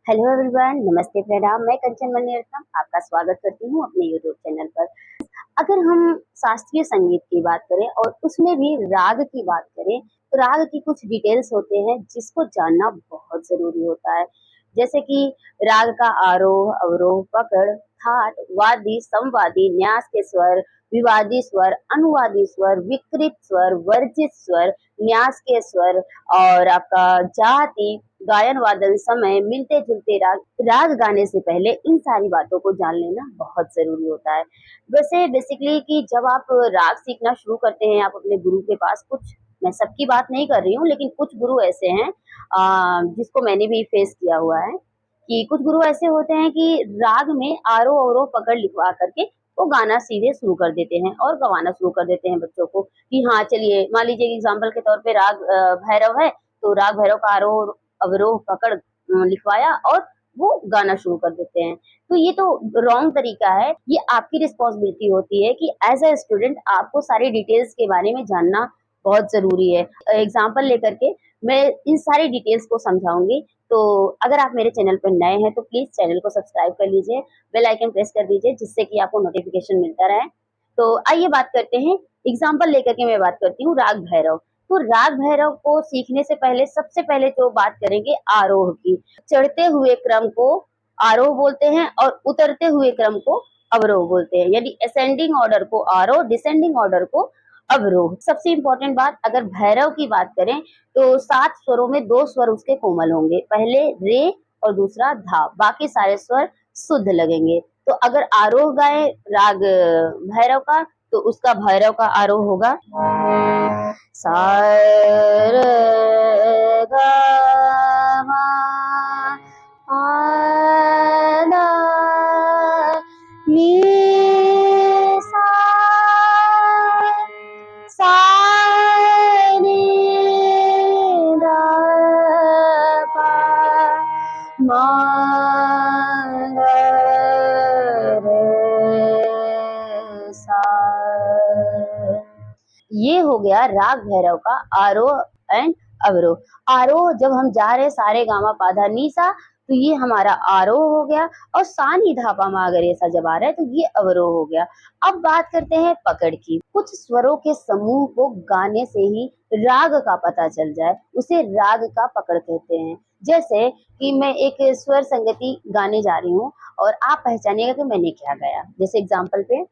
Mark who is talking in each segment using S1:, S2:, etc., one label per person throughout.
S1: Hello everyone, नमस्ते, प्रणाम। मैं कंचन मणिरत्नम आपका स्वागत करती हूँ अपने यूट्यूब चैनल पर। अगर हम शास्त्रीय संगीत की बात करें और उसमें भी राग की बात करें, तो राग की कुछ डिटेल्स होते हैं जिसको जानना बहुत जरूरी होता है। जैसे कि राग का आरोह, अवरोह, पकड़, थाट, वादी, संवादी, न्यास के स्वर, विवादी स्वर, अनुवादी स्वर, विकृत स्वर, वर्जित स्वर, न्यास के स्वर और आपका जाति, गायन वादन, समय, मिलते जुलते राग। राग गाने से पहले इन सारी बातों को जान लेना बहुत जरूरी होता है। वैसे बेसिकली कि जब आप राग सीखना शुरू करते हैं, आप अपने गुरु के पास कुछ, मैं सबकी बात नहीं कर रही हूँ, लेकिन कुछ गुरु ऐसे हैं जिसको मैंने भी फेस किया हुआ है कि कुछ गुरु ऐसे होते हैं कि राग में आरोह अवरोह पकड़ लिखवा करके वो गाना सीधे शुरू कर देते हैं और गवाना शुरू कर देते हैं बच्चों को कि हाँ चलिए, मान लीजिए एग्जाम्पल के तौर पे राग भैरव है, तो राग भैरव का आरोह अवरोह पकड़ लिखवाया और वो गाना शुरू कर देते हैं। तो ये तो रॉन्ग तरीका है। ये आपकी रिस्पॉन्सिबिलिटी होती है कि एज अ स्टूडेंट आपको सारी डिटेल्स के बारे में जानना बहुत जरूरी है। एग्जाम्पल लेकर के मैं इन सारी डिटेल्स को समझाऊंगी। तो अगर आप मेरे चैनल पर नए हैं तो प्लीज चैनल को सब्सक्राइब कर लीजिए, बेल आइकन प्रेस कर दीजिए जिससे कि आपको नोटिफिकेशन मिलता रहे। तो आइए बात करते हैं, एग्जाम्पल लेकर के मैं बात करती हूँ राग भैरव। तो राग भैरव को सीखने से पहले सबसे पहले जो बात करेंगे आरोह की। चढ़ते हुए क्रम को आरोह बोलते हैं और उतरते हुए क्रम को अवरोह बोलते हैं। यानी असेंडिंग ऑर्डर को आरोह, डिसेंडिंग ऑर्डर को अवरोह। सबसे इंपॉर्टेंट बात, अगर भैरव की बात करें तो 7 स्वरों में 2 स्वर उसके कोमल होंगे, पहले रे और दूसरा धा, बाकी सारे स्वर शुद्ध लगेंगे। तो अगर आरोह गाए राग भैरव का तो उसका भैरव का आरोह होगा सा रे ग म पा धा नी सा सा नी ध पा म ग रे सा। ये हो गया राग भैरव का आरोह एंड अवरोह। आरोह जब हम जा रहे सारे गामा पाधा नी सा, तो ये हमारा आरोह हो गया, और सा नी धा पा मा अगर ऐसा जब आ रहा है तो ये अवरोह हो गया। अब बात करते हैं पकड़ की। कुछ स्वरों के समूह को गाने से ही राग का पता चल जाए उसे राग का पकड़ कहते हैं। जैसे कि मैं एक स्वर संगति गाने जा रही हूँ और आप पहचानिएगा कि मैंने क्या गाया। जैसे एग्जाम्पल पे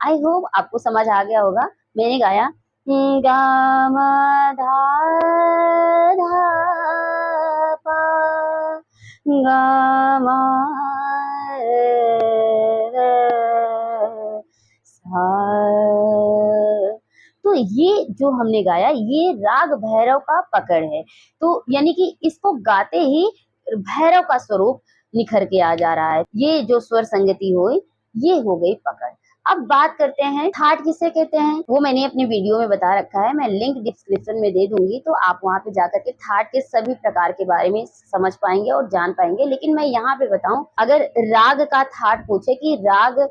S1: आई होप आपको समझ आ गया होगा। मैंने गाया गा मा धा धा पा गा मा रे सा। तो ये जो हमने गाया ये राग भैरव का पकड़ है। तो यानी कि इसको गाते ही भैरव का स्वरूप निखर के आ जा रहा है। ये जो स्वर संगति हुई ये हो गई पकड़। अब बात करते हैं थाट किसे कहते हैं, वो मैंने अपनी वीडियो में बता रखा है, मैं लिंक डिस्क्रिप्शन में दे दूंगी, तो आप वहां पे जाकर के थाट के सभी प्रकार के बारे में समझ पाएंगे और जान पाएंगे। लेकिन मैं यहाँ पे बताऊं, अगर राग का थाट पूछे कि राग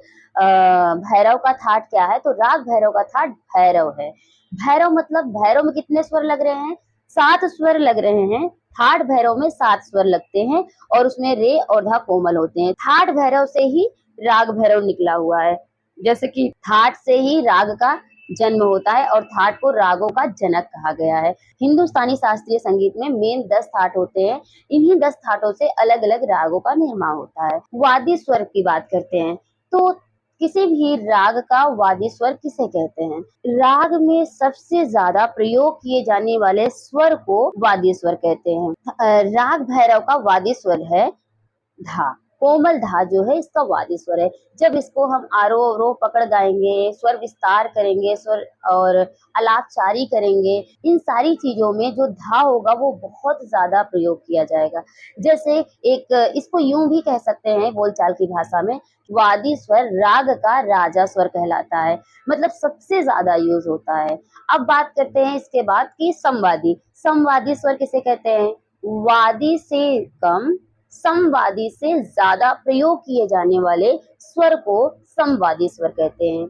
S1: भैरव का थाट क्या है, तो राग भैरव का थाट भैरव है। भैरव मतलब भैरव में कितने स्वर लग रहे हैं? 7 स्वर लग रहे हैं। थाट भैरव में 7 स्वर लगते हैं और उसमें रे और धा कोमल होते हैं। थाट भैरव से ही राग भैरव निकला हुआ है। जैसे कि थाट से ही राग का जन्म होता है और थाट को रागों का जनक कहा गया है। हिंदुस्तानी शास्त्रीय संगीत में मेन 10 थाट होते हैं। इन्हीं 10 थाटों से अलग अलग रागों का निर्माण होता है। वादी स्वर की बात करते हैं तो किसी भी राग का वादी स्वर किसे कहते हैं? राग में सबसे ज्यादा प्रयोग किए जाने वाले स्वर को वादी स्वर कहते हैं। राग भैरव का वादी स्वर है धा। कोमल धा जो है इसका वादी स्वर है। जब इसको हम आरोह अवरोह पकड़ गाएंगे, स्वर विस्तार करेंगे, स्वर और अलापचारी करेंगे, इन सारी चीजों में जो धा होगा वो बहुत ज्यादा प्रयोग किया जाएगा। जैसे एक इसको यूं भी कह सकते हैं बोलचाल की भाषा में, वादी स्वर राग का राजा स्वर कहलाता है, मतलब सबसे ज्यादा यूज होता है। अब बात करते हैं इसके बाद कि संवादी। संवादी स्वर किसे कहते हैं? वादी से कम समवादी से ज्यादा प्रयोग किए जाने वाले स्वर को समवादी स्वर कहते हैं।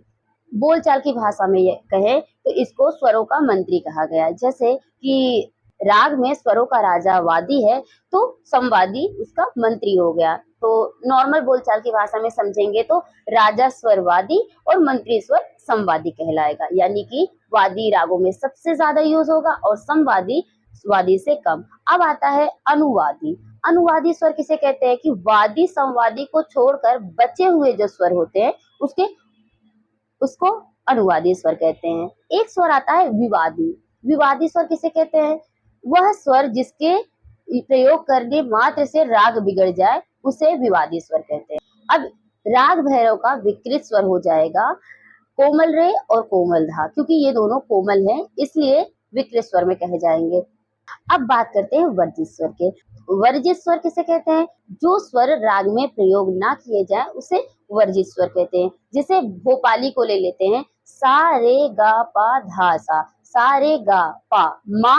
S1: बोलचाल की भाषा में ये कहे तो इसको स्वरों का मंत्री कहा गया है। जैसे कि राग में स्वरों का राजा वादी है तो समवादी उसका मंत्री हो गया। तो नॉर्मल बोलचाल की भाषा में समझेंगे तो राजा स्वर वादी और मंत्री स्वर समवादी कहलाएगा। यानी कि वादी रागों में सबसे ज्यादा यूज होगा और समवादी वादी से कम। अब आता है अनुवादी। अनुवादी स्वर किसे कहते हैं कि वादी समवादी को छोड़कर बचे हुए जो स्वर होते हैं उसको अनुवादी स्वर कहते हैं। एक स्वर आता है विवादी। विवादी स्वर किसे कहते हैं? वह स्वर जिसके प्रयोग करने मात्र से राग बिगड़ जाए उसे विवादी स्वर कहते हैं। अब राग भैरव का विकृत स्वर हो जाएगा कोमल रे और कोमल धा, क्योंकि ये दोनों कोमल हैं इसलिए विकृत स्वर में कहे जाएंगे। अब बात करते हैं वर्जित स्वर के। वर्जित स्वर किसे कहते हैं? जो स्वर राग में प्रयोग ना किए जाए उसे वर्जित स्वर कहते हैं। जैसे भोपाली को ले लेते हैं, सा रे गा पा धा सा, सा रे गा पा, मा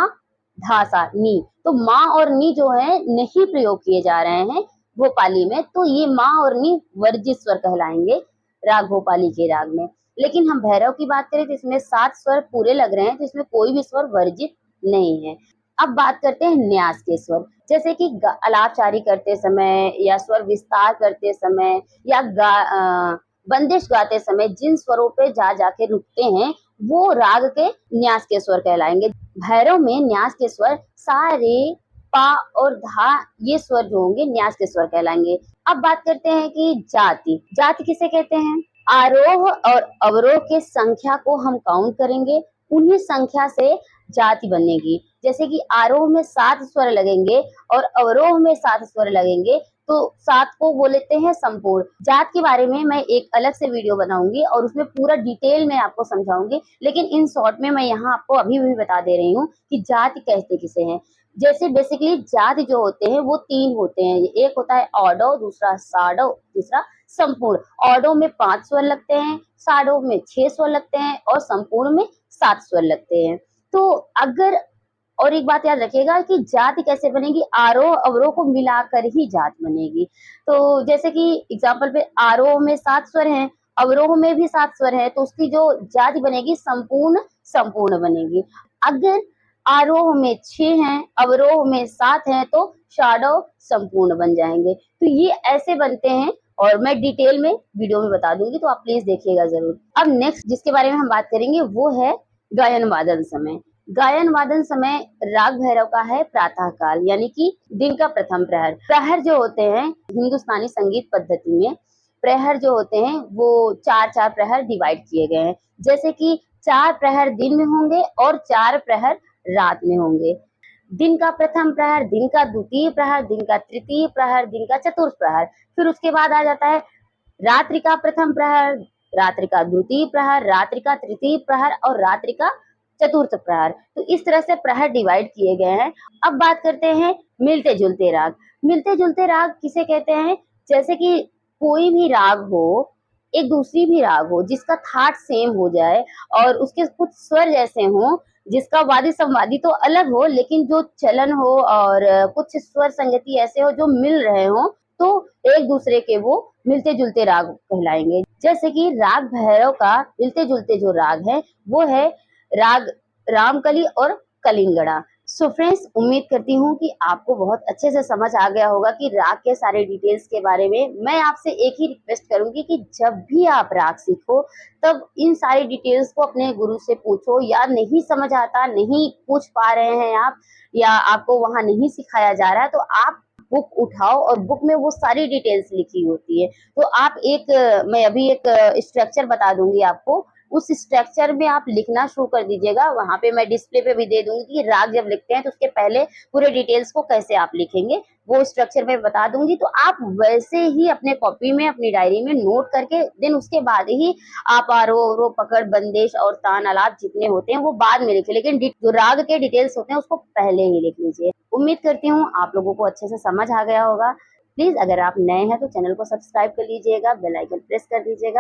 S1: धा सा नी। तो माँ और नी जो है नहीं प्रयोग किए जा रहे हैं भोपाली में, तो ये माँ और नी वर्जित स्वर कहलाएंगे राग भोपाली के राग में। लेकिन हम भैरव की बात करें तो इसमें 7 स्वर पूरे लग रहे हैं, तो इसमें कोई भी स्वर वर्जित नहीं है। अब बात करते हैं न्यास के स्वर। जैसे कि अलापचारी करते समय या स्वर विस्तार करते समय या बंदिश गाते समय जिन स्वरों पे जा जाके रुकते हैं वो राग के न्यास के स्वर कहलाएंगे। भैरव में न्यास के स्वर सा रे पा और धा, ये स्वर जो होंगे न्यास के स्वर कहलाएंगे। अब बात करते हैं कि जाति। जाति किसे कहते हैं? आरोह और अवरोह के संख्या को हम काउंट करेंगे, उन्हीं संख्या से जाति बनेगी। जैसे कि आरोह में 7 स्वर लगेंगे और अवरोह में 7 स्वर लगेंगे तो 7 को बोलते हैं संपूर्ण। जात के बारे में मैं एक अलग से वीडियो बनाऊंगी और उसमें पूरा डिटेल में आपको समझाऊंगी, लेकिन इन शॉर्ट में मैं यहाँ आपको अभी भी बता दे रही हूँ कि जाति कहते किसे हैं। जैसे बेसिकली जात जो होते हैं वो 3 होते हैं। एक होता है ऑडो, दूसरा साडो, तीसरा संपूर्ण। ऑडो में 5 स्वर लगते हैं, साडो में 6 स्वर लगते हैं और संपूर्ण में 7 स्वर लगते हैं। तो अगर और एक बात याद रखिएगा कि जाति कैसे बनेगी, आरोह अवरोह को मिलाकर ही जात बनेगी। तो जैसे कि एग्जांपल पे आरोह में 7 स्वर हैं, अवरोह में भी 7 स्वर है, तो उसकी जो जाति बनेगी संपूर्ण संपूर्ण बनेगी। अगर आरोह में 6 हैं, अवरोह में 7 हैं तो शाडो संपूर्ण बन जाएंगे। तो ये ऐसे बनते हैं और मैं डिटेल में वीडियो में बता दूंगी, तो आप प्लीज देखिएगा जरूर। अब नेक्स्ट जिसके बारे में हम बात करेंगे वो है गायन वादन समय। गायन वादन समय राग भैरव का है प्रातः काल, यानी कि दिन का प्रथम प्रहर। प्रहर जो होते हैं हिंदुस्तानी संगीत पद्धति में, प्रहर जो होते हैं वो 4-4 प्रहर डिवाइड किए गए हैं। जैसे कि 4 प्रहर दिन में होंगे और 4 प्रहर रात में होंगे। दिन का प्रथम प्रहर, दिन का द्वितीय प्रहर, दिन का तृतीय प्रहर, दिन का चतुर्थ प्रहर। फिर उसके बाद आ जाता है रात्रि का प्रथम प्रहर, रात्रि का द्वितीय प्रहर, रात्रि का तृतीय प्रहर और रात्रि का चतुर्थ प्रहर। तो इस तरह से प्रहर डिवाइड किए गए हैं। अब बात करते हैं मिलते जुलते राग। मिलते जुलते राग किसे कहते हैं? जैसे कि कोई भी राग हो, एक दूसरी भी राग हो जिसका थाट सेम हो जाए और उसके कुछ स्वर जैसे हों, जिसका वादी संवादी तो अलग हो लेकिन जो चलन हो और कुछ स्वर संगति ऐसे हो जो मिल रहे हो, तो एक दूसरे के वो मिलते जुलते राग कहलाएंगे। जैसे कि राग भैरव का मिलते जुलते जो राग है वो है राग रामकली और कलिंगड़ा। सो फ्रेंड्स, उम्मीद करती हूँ कि आपको बहुत अच्छे से समझ आ गया होगा कि राग के सारे डिटेल्स के बारे में। मैं आपसे एक ही रिक्वेस्ट करूंगी कि जब भी आप राग सीखो तब इन सारी डिटेल्स को अपने गुरु से पूछो, या नहीं समझ आता, नहीं पूछ पा रहे हैं आप, या आपको वहां नहीं सिखाया जा रहा है, तो आप बुक उठाओ और बुक में वो सारी डिटेल्स लिखी होती है। तो आप मैं अभी एक स्ट्रक्चर बता दूंगी आपको, उस स्ट्रक्चर में आप लिखना शुरू कर दीजिएगा। वहां पे मैं डिस्प्ले पे भी दे दूंगी कि राग जब लिखते हैं तो उसके पहले पूरे डिटेल्स को कैसे आप लिखेंगे, वो स्ट्रक्चर में बता दूंगी। तो आप वैसे ही अपने कॉपी में, अपनी डायरी में नोट करके देन उसके बाद ही आप आरोह अवरोह पकड़ बंदिश और तान आलाप जितने होते हैं वो बाद में लिखिए, लेकिन जो राग के डिटेल्स होते हैं उसको पहले ही लिख लीजिए। उम्मीद करती हूँ आप लोगों को अच्छे से समझ आ गया होगा। प्लीज अगर आप नए हैं तो चैनल को सब्सक्राइब कर लीजिएगा, बेल आइकन प्रेस कर दीजिएगा।